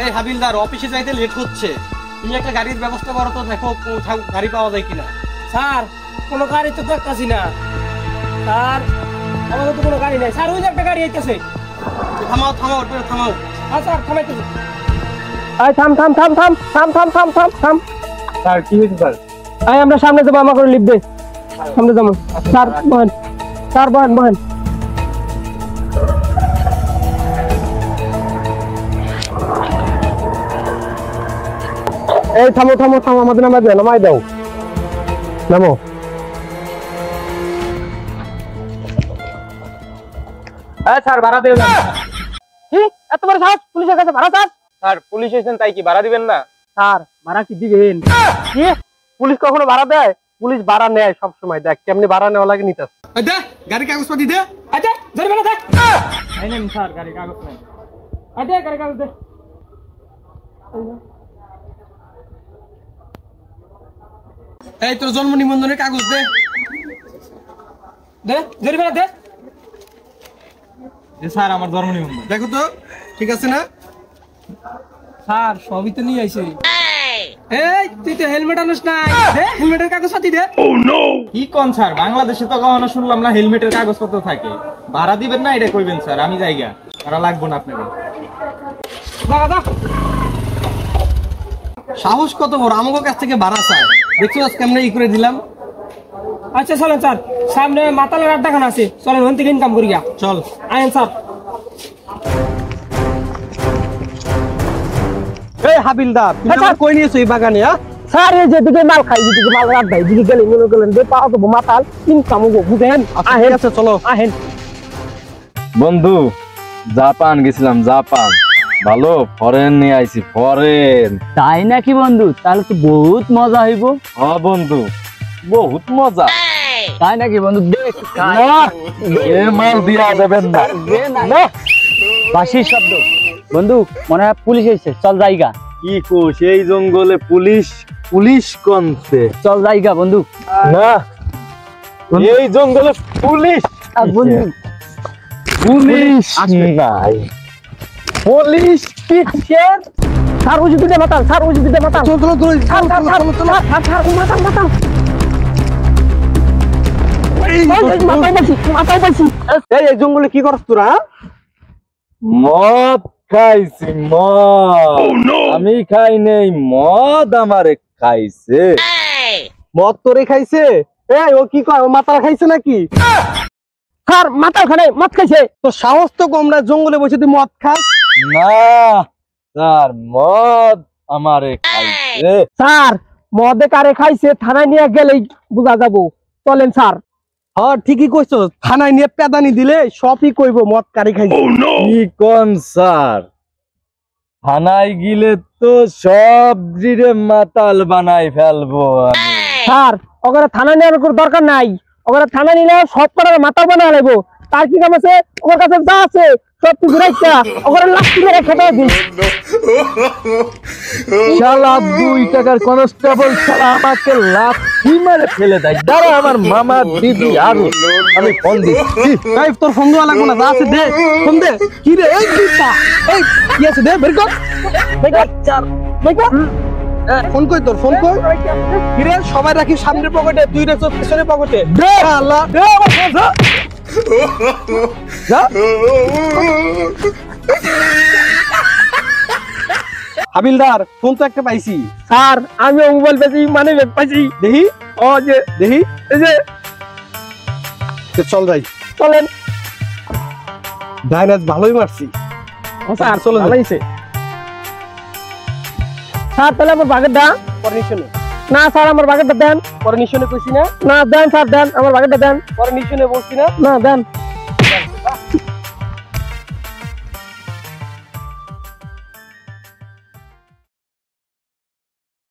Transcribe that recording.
এই হাবিলদার, অফিসে যাইতে লেট হচ্ছে, তুমি একটা গাড়ির ব্যবস্থা করো তো, দেখো গাড়ি পাওয়া যায় কিনা। স্যার কোনো গাড়ি তো দেখতেছি না স্যার, আমাদের তো কোনো গাড়ি নেই স্যার। ওই যে একটা গাড়ি আইতেছে। থামাও থামাও থামাও। হ্যাঁ স্যার থামাইতেছি। আয় থাম থাম থাম থাম থাম থাম থাম থাম থাম। স্যার কি হয়েছে স্যার? আয় আমরা সামনে যাবো, আমার করে লিফট দে, সামনে যাবো। স্যার বহেন, স্যার বহেন বহেন। এই থামো থামো থামো, আমাদের নামাই দাও, নামাই দাও, নামো। স্যার ভাড়া দেবেন? কি এত বড় সাহস, পুলিশের কাছে ভাড়া চান? স্যার পুলিশ এসেছেন, তাই কি ভাড়া দিবেন না? স্যার ভাড়া কি দিবেন? কি পুলিশ কখনো ভাড়া দেয়? পুলিশ ভাড়া নেয় সব সময়। দেখ কেমনি ভাড়া নেওয়া লাগে নিতাস। দে গাড়ি কাগজপাতি দে। আচ্ছা জরিমানা দেখ। এই নেন স্যার গাড়ি কাগজ নেন। আচ্ছা গাড়ি কাগজ দে। এই তোর জন্ম নিবন্ধনের কাগজ দে। দে জরিমানা দে। স্যার আমার জন্ম নিবন্ধন দেখো তো, ঠিক আছে না? স্যার সবই তো নিয়ে আইছে। এই তুই তো হেলমেট আনিস নাই, দে হেলমেটের কাগজ পাতি দে। ও নো, কি কোন স্যার? বাংলাদেশে তো কখনো শুনলাম না হেলমেটের কাগজপত্র থাকে। ভাড়া দিবেন না এটা কইবেন স্যার, আমি যাইগা, ভাড়া লাগবে না আপনাকে। দাদা সাহস কত বড়, আমাকে কাছ থেকে ভাড়া চায়। দেখছো আজকে আমরা ই করে দিলাম। আচ্ছা চলেন স্যার, সামনে মাতালের আড্ডাখানা আছে, চলেন ওখান থেকে ইনকাম করি গা। চল আয়েন স্যার। এই হাবিলদার, তুমি আমার কই নিয়েছো এই বাগানে? স্যার এই যেদিকে মাল খাই, যেদিকে মাল আড্ডা, এদিকে গেলে মনে করলেন যে পাওয়া যাবো মাতাল, ইনকাম হবো, বুঝেন? ঠিক আছে চলো। আহেন বন্ধু, জাপান গেছিলাম, জাপান ভালো ফরেন নিয়ে আইছি, ফরেন। তাই নাকি বন্ধু? তাহলে তো বহুত মজা হইব। হ্যাঁ বন্ধু, বহুত মজা। তাই নাকি বন্ধু? দেখ এ মাল দিয়া দেবেন না। বাঁশির শব্দ বন্ধু, মনে হয় পুলিশ এসেছে, চল জায়গা। কি কো, সেই জঙ্গলে পুলিশ? পুলিশ কোনছে? চল জায়গা বন্ধু। না, এই জঙ্গলে পুলিশ? বন্ধু পুলিশ নাই। পুলিশ কিসের? স্যার ওই যেদিকে মাতাল, স্যার ওই যেদিকে মাতাল। চলো চলো চলো sir sir sir sir sir ও মাতাল মাতাল। মাতাল পাইছি, মাতাল পাইছি। এই জঙ্গলে কি করছ তোরা? মদ খাইছি, মদ। আমি খাই নেই, মদ আমারে খাইছে। মদ তোরে খাইছে? এই ও কি কয়, ও মাতাল খাইছে নাকি? স্যার মাতাল খানে মদ খাইছে। তো সাহস তো কম না, জঙ্গলে বসে তুই মদ খাস? না স্যার, মদ আমারে খাইছে। স্যার মদে কারে খাইছে থানায় নিয়ে গেলেই বুঝা যাবো, চলেন স্যার। হ্যাঁ ঠিকই কইছো, থানায় নিয়ে পেদানি দিলে সবই কইব মদ কারি খাইছে। কি কোন স্যার? থানায় গিলে তো সব জিরে মাতাল বানাই ফেলবো আমি। স্যার ওখানে থানা নেওয়ার কোনো দরকার নাই, ওখানে থানা নিলে সব কটার মাথা বানা লাগবো। তার কি কাম আছে? ওর কাছে যা আছে সব কিছু রাখা, ওখানে লাঠি মেরে খেতে দিই। শালা 2 টাকার কনস্টেবল শালা আমাকে লাঠি মেরে ফেলে দেয়। দাঁড়া, আমার মামা দিদি আরো, আমি ফোন দিচ্ছি। এই তোর ফোন দেওয়া লাগবে না, যা আছে দে, ফোন দে। কি রে এই কিটা, এই কি আছে দে, বের কর বের কর স্যার, বের কর। ফোন কই তোর, ফোন কই? কি রে সবাই রাখি সামনের পকেটে, তুই রাখছ পিছনের পকেটে। দে আল্লাহ দে আমার ফোন, যা। যা। হাবিলদার ফোন তো একটা পাইছি। স্যার আমি মোবাইল পেয়েছি, মানে ব্যাগ পাইছি। দেখি, ও যে দেখি, এই যে তো চল যাই। চলেন। ডাইনাস ভালোই মারছি। ও স্যার চলো যাই। ভালো হইছে। স্যার তাহলে আমার বাগেরটা পারমিশনে, না স্যার, আমার বাগেরটা দেন। পারমিশনে কইছি না? না দেন স্যার, দেন আমার বাগেরটা দেন। পারমিশনে বলছি না? না দেন।